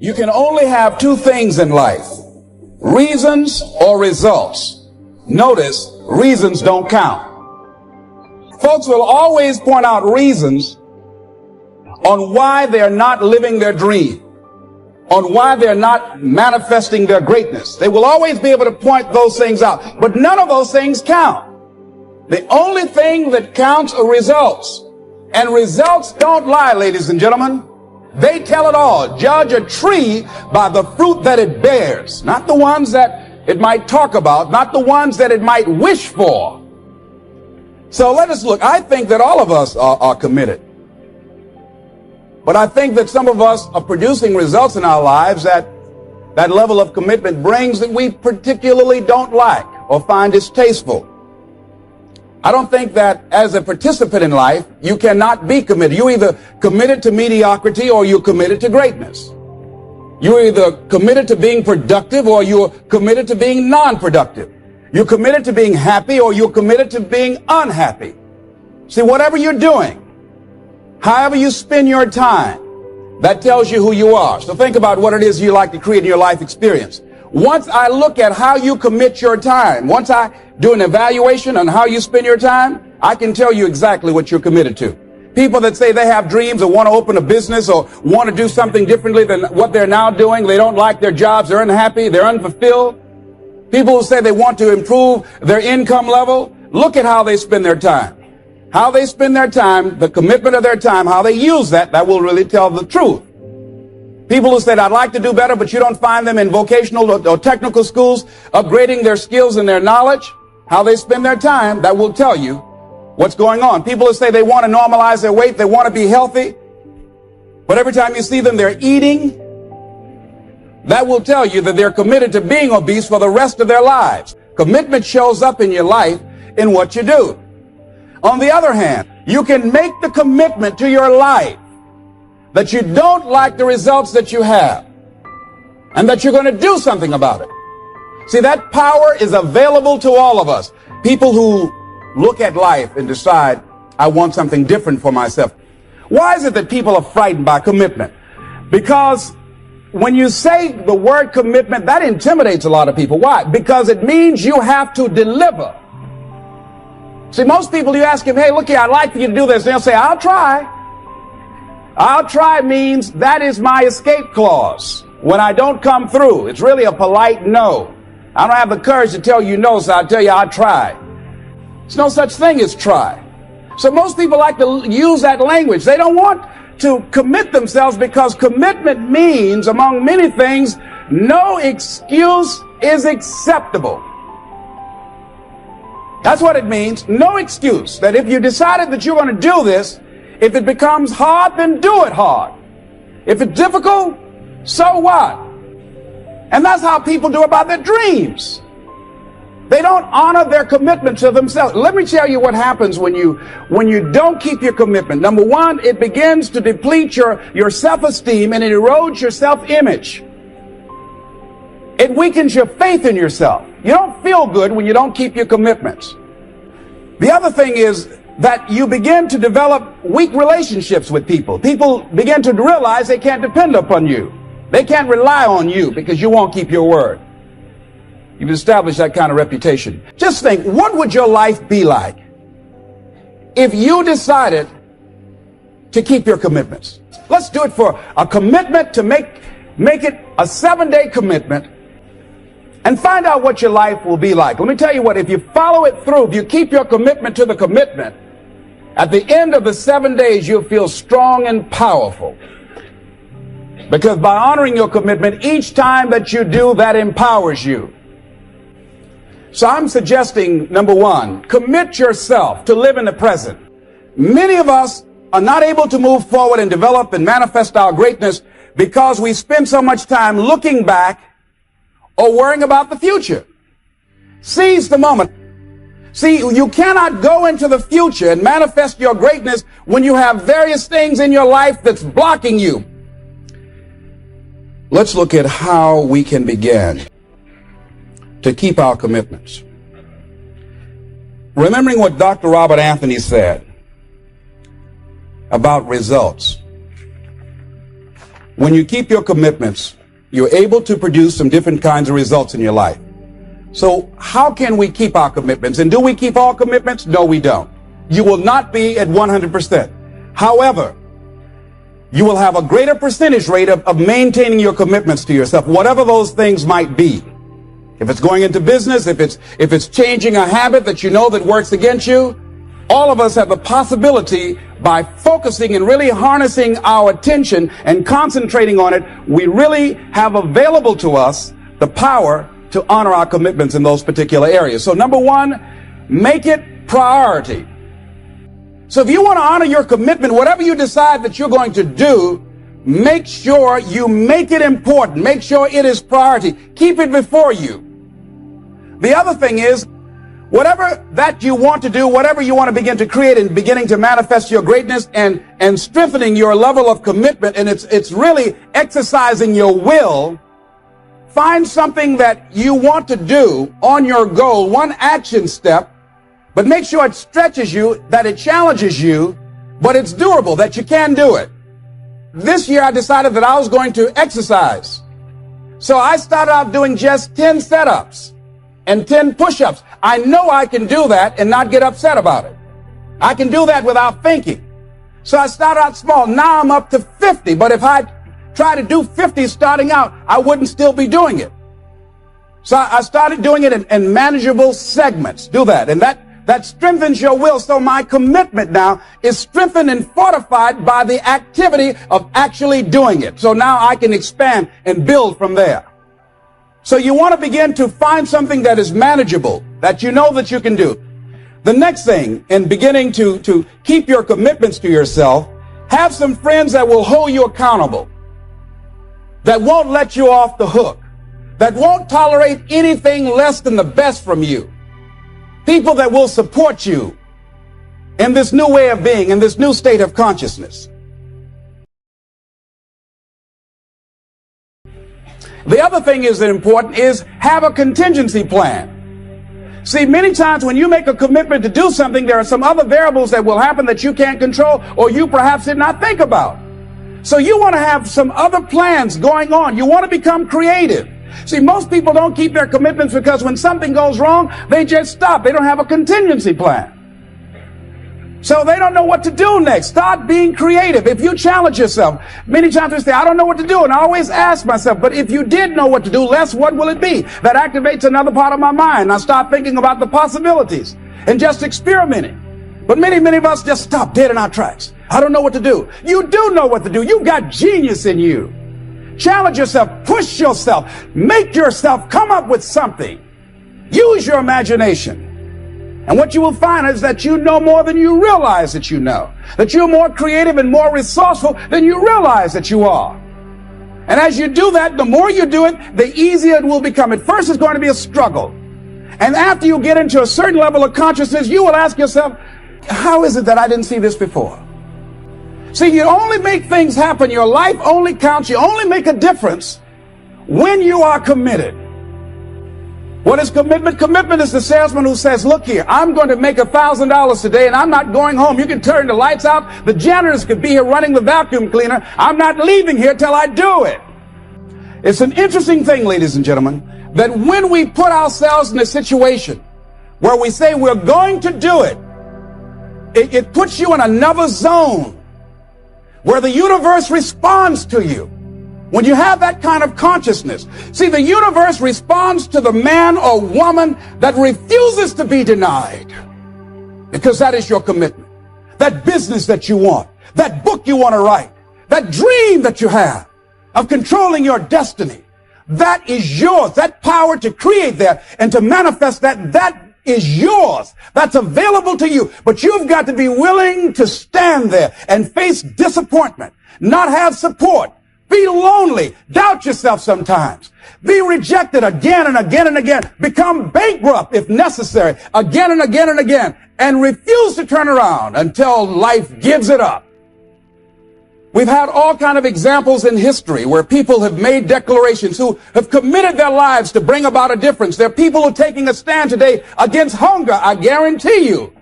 You can only have two things in life: reasons or results. Notice, reasons don't count. Folks will always point out reasons on why they're not living their dream, on why they're not manifesting their greatness. They will always be able to point those things out, but none of those things count. The only thing that counts are results. And results don't lie, ladies and gentlemen. They tell it all. Judge a tree by the fruit that it bears, not the ones that it might talk about, not the ones that it might wish for. So let us look. I think that all of us are committed. But I think that some of us are producing results in our lives that level of commitment brings that we particularly don't like or find distasteful. I don't think that as a participant in life, you cannot be committed. You're either committed to mediocrity or you're committed to greatness. You're either committed to being productive or you're committed to being non-productive. You're committed to being happy or you're committed to being unhappy. See, whatever you're doing, however you spend your time, that tells you who you are. So think about what it is you like to create in your life experience. Once I look at how you commit your time, once I do an evaluation on how you spend your time, I can tell you exactly what you're committed to. People that say they have dreams or want to open a business or want to do something differently than what they're now doing, they don't like their jobs, they're unhappy, they're unfulfilled. People who say they want to improve their income level, look at how they spend their time. How they spend their time, the commitment of their time, how they use that will really tell the truth. People who said, I'd like to do better, but you don't find them in vocational or technical schools upgrading their skills and their knowledge, how they spend their time, that will tell you what's going on. People who say they want to normalize their weight, they want to be healthy, but every time you see them, they're eating, that will tell you that they're committed to being obese for the rest of their lives. Commitment shows up in your life in what you do. On the other hand, you can make the commitment to your life that you don't like the results that you have and that you're going to do something about it. See, that power is available to all of us. People who look at life and decide, I want something different for myself. Why is it that people are frightened by commitment? Because when you say the word commitment, that intimidates a lot of people. Why? Because it means you have to deliver. See, most people, you ask them, hey, look here, I'd like for you to do this. And they'll say, I'll try. I'll try means that is my escape clause. When I don't come through, it's really a polite no. I don't have the courage to tell you no, so I'll tell you I'll try. There's no such thing as try. So most people like to use that language. They don't want to commit themselves because commitment means, among many things, no excuse is acceptable. That's what it means. No excuse. That if you decided that you're going to do this, if it becomes hard, then do it hard. If it's difficult, so what? And that's how people do about their dreams. They don't honor their commitment to themselves. Let me tell you what happens when you don't keep your commitment. Number one, it begins to deplete your self-esteem and it erodes your self-image. It weakens your faith in yourself. You don't feel good when you don't keep your commitments. The other thing is that you begin to develop weak relationships with people. People begin to realize they can't depend upon you. They can't rely on you because you won't keep your word. You've established that kind of reputation. Just think, what would your life be like if you decided to keep your commitments? Let's do it for a commitment to make it a 7-day commitment and find out what your life will be like. Let me tell you what, if you follow it through, if you keep your commitment to the commitment, at the end of the 7 days, you'll feel strong and powerful. Because by honoring your commitment, each time that you do, that empowers you. So I'm suggesting, number one, commit yourself to live in the present. Many of us are not able to move forward and develop and manifest our greatness because we spend so much time looking back or worrying about the future. Seize the moment. See, you cannot go into the future and manifest your greatness when you have various things in your life that's blocking you. Let's look at how we can begin to keep our commitments. Remembering what Dr. Robert Anthony said about results. When you keep your commitments, you're able to produce some different kinds of results in your life. So how can we keep our commitments? And do we keep all commitments? No, we don't. You will not be at 100%. However, you will have a greater percentage rate of maintaining your commitments to yourself, whatever those things might be. If it's going into business, if it's changing a habit that you know that works against you, all of us have the possibility, by focusing and really harnessing our attention and concentrating on it, we really have available to us the power to honor our commitments in those particular areas. So number one, make it priority. So if you want to honor your commitment, whatever you decide that you're going to do, make sure you make it important. Make sure it is priority. Keep it before you. The other thing is, whatever that you want to do, whatever you want to begin to create and beginning to manifest your greatness and strengthening your level of commitment, and it's really exercising your will, find something that you want to do on your goal, one action step, but make sure it stretches you, that it challenges you, but it's doable, that you can do it. This year I decided that I was going to exercise. So I started out doing just 10 setups and 10 push-ups. I know I can do that and not get upset about it. I can do that without thinking. So I started out small. Now I'm up to 50. But if I try to do 50 starting out, I wouldn't still be doing it. So I started doing it in manageable segments. Do that. And that strengthens your will. So my commitment now is strengthened and fortified by the activity of actually doing it. So now I can expand and build from there. So you want to begin to find something that is manageable, that you know that you can do. The next thing, in beginning to keep your commitments to yourself, have some friends that will hold you accountable, that won't let you off the hook, that won't tolerate anything less than the best from you. People that will support you in this new way of being, in this new state of consciousness. The other thing is important is have a contingency plan. See, many times when you make a commitment to do something, there are some other variables that will happen that you can't control or you perhaps did not think about. So you want to have some other plans going on. You want to become creative. See, most people don't keep their commitments because when something goes wrong, they just stop. They don't have a contingency plan. So they don't know what to do next. Start being creative. If you challenge yourself, many times we say, I don't know what to do. And I always ask myself, but if you did know what to do, Les, what will it be? That activates another part of my mind. I start thinking about the possibilities and just experimenting. But many of us just stop dead in our tracks. I don't know what to do. You do know what to do. You've got genius in you. Challenge yourself, push yourself, make yourself come up with something. Use your imagination. And what you will find is that you know more than you realize that you know. That you're more creative and more resourceful than you realize that you are. And as you do that, the more you do it, the easier it will become. At first, it's going to be a struggle. And after you get into a certain level of consciousness, you will ask yourself, how is it that I didn't see this before? See, you only make things happen. Your life only counts. You only make a difference when you are committed. What is commitment? Commitment is the salesman who says, look here, I'm going to make $1,000 today and I'm not going home. You can turn the lights out. The janitors could be here running the vacuum cleaner. I'm not leaving here till I do it. It's an interesting thing, ladies and gentlemen, that when we put ourselves in a situation where we say we're going to do it, it puts you in another zone where the universe responds to you. When you have that kind of consciousness, see, the universe responds to the man or woman that refuses to be denied, because that is your commitment. That business that you want, that book you want to write, that dream that you have of controlling your destiny, that is yours. That power to create that and to manifest that is yours. That's available to you. But you've got to be willing to stand there and face disappointment, not have support, be lonely, doubt yourself sometimes, be rejected again and again and again, become bankrupt if necessary, again and again and again, and refuse to turn around until life gives it up. We've had all kinds of examples in history where people have made declarations, who have committed their lives to bring about a difference. There are people who are taking a stand today against hunger. I guarantee you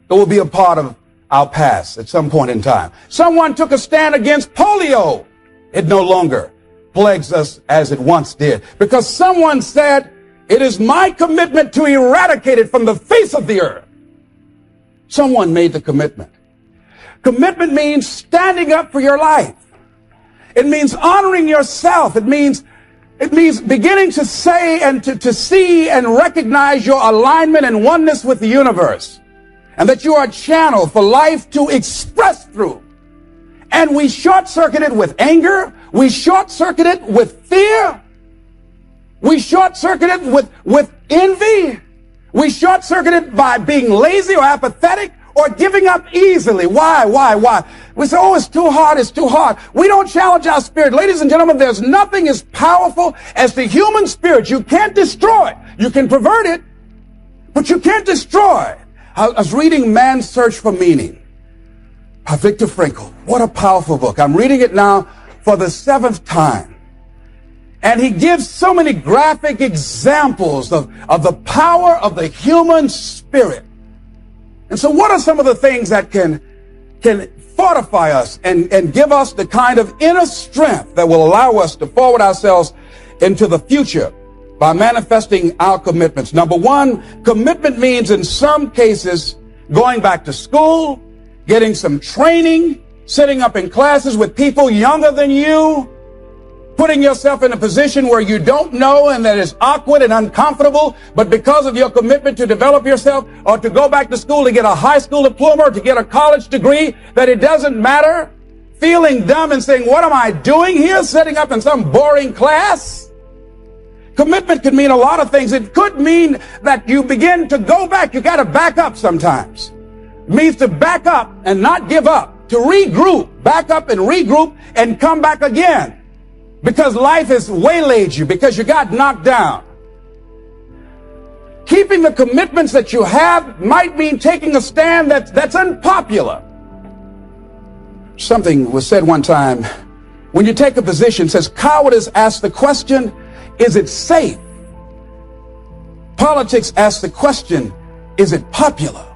it will be a part of our past at some point in time. Someone took a stand against polio. It no longer plagues us as it once did. Because someone said, it is my commitment to eradicate it from the face of the earth. Someone made the commitment. Commitment means standing up for your life. It means honoring yourself. It means beginning to say and to see and recognize your alignment and oneness with the universe. And that you are a channel for life to express through. And we short-circuit it with anger. We short-circuit it with fear. We short-circuit it with envy. We short-circuit it by being lazy or apathetic or giving up easily. Why? We say, oh, it's too hard, it's too hard. We don't challenge our spirit. Ladies and gentlemen, there's nothing as powerful as the human spirit. You can't destroy it. You can pervert it, but you can't destroy it. I was reading Man's Search for Meaning by Viktor Frankl. What a powerful book. I'm reading it now for the 7th time. And he gives so many graphic examples of the power of the human spirit. And so what are some of the things that can fortify us and give us the kind of inner strength that will allow us to forward ourselves into the future by manifesting our commitments? Number one, commitment means in some cases going back to school, getting some training, sitting up in classes with people younger than you, putting yourself in a position where you don't know and that is awkward and uncomfortable, but because of your commitment to develop yourself or to go back to school to get a high school diploma or to get a college degree, that it doesn't matter, feeling dumb and saying, what am I doing here, sitting up in some boring class? Commitment could mean a lot of things. It could mean that you begin to go back. You got to back up sometimes. It means to back up and not give up, to regroup, back up and regroup and come back again. Because life has waylaid you, because you got knocked down. Keeping the commitments that you have might mean taking a stand that's unpopular. Something was said one time, when you take a position, it says, cowardice asks the question, is it safe? Politics asks the question, is it popular?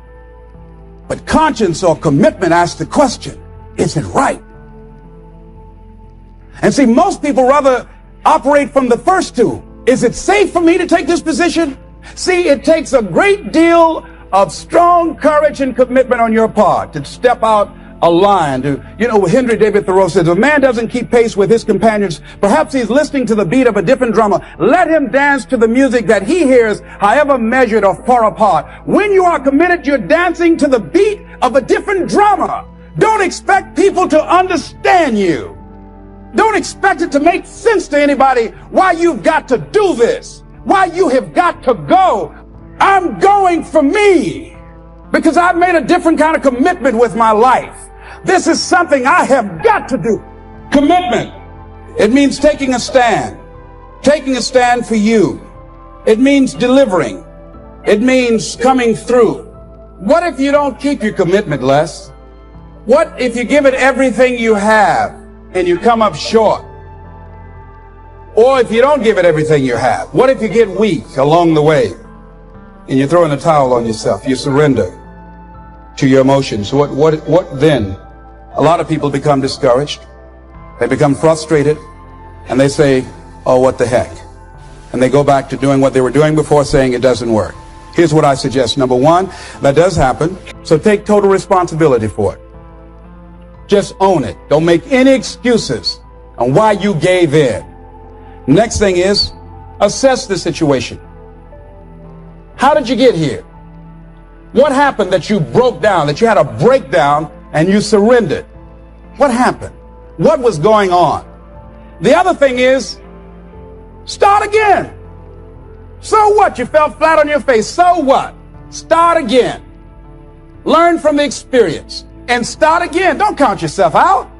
But conscience or commitment asks the question, is it right? And see, most people rather operate from the first two. Is it safe for me to take this position? See, it takes a great deal of strong courage and commitment on your part to step out a line. Henry David Thoreau says, a man doesn't keep pace with his companions. Perhaps he's listening to the beat of a different drummer. Let him dance to the music that he hears, however measured or far apart. When you are committed, you're dancing to the beat of a different drummer. Don't expect people to understand you. Don't expect it to make sense to anybody why you've got to do this, why you have got to go. I'm going for me because I've made a different kind of commitment with my life. This is something I have got to do. Commitment. It means taking a stand for you. It means delivering. It means coming through. What if you don't keep your commitment, Les? What if you give it everything you have and you come up short? Or if you don't give it everything you have, what if you get weak along the way and you throw in a towel on yourself, you surrender to your emotions? What then? A lot of people become discouraged. They become frustrated and they say, oh, what the heck? And they go back to doing what they were doing before, saying it doesn't work. Here's what I suggest. Number one, that does happen. So take total responsibility for it. Just own it. Don't make any excuses on why you gave in. Next thing is, assess the situation. How did you get here? What happened that you broke down, that you had a breakdown and you surrendered? What happened? What was going on? The other thing is, start again. So what? You fell flat on your face. So what? Start again. Learn from the experience. And start again. Don't count yourself out.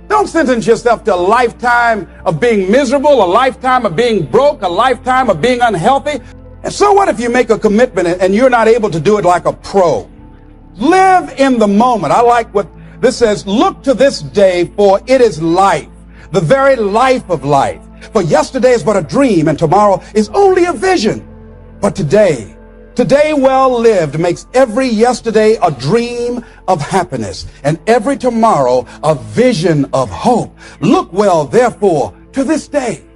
Don't sentence yourself to a lifetime of being miserable, a lifetime of being broke, a lifetime of being unhealthy. And so what if you make a commitment and you're not able to do it like a pro? Live in the moment. I like what this says. Look to this day, for it is life, the very life of life. For yesterday is but a dream and tomorrow is only a vision. But today Today well lived makes every yesterday a dream of happiness and every tomorrow a vision of hope. Look well, therefore, to this day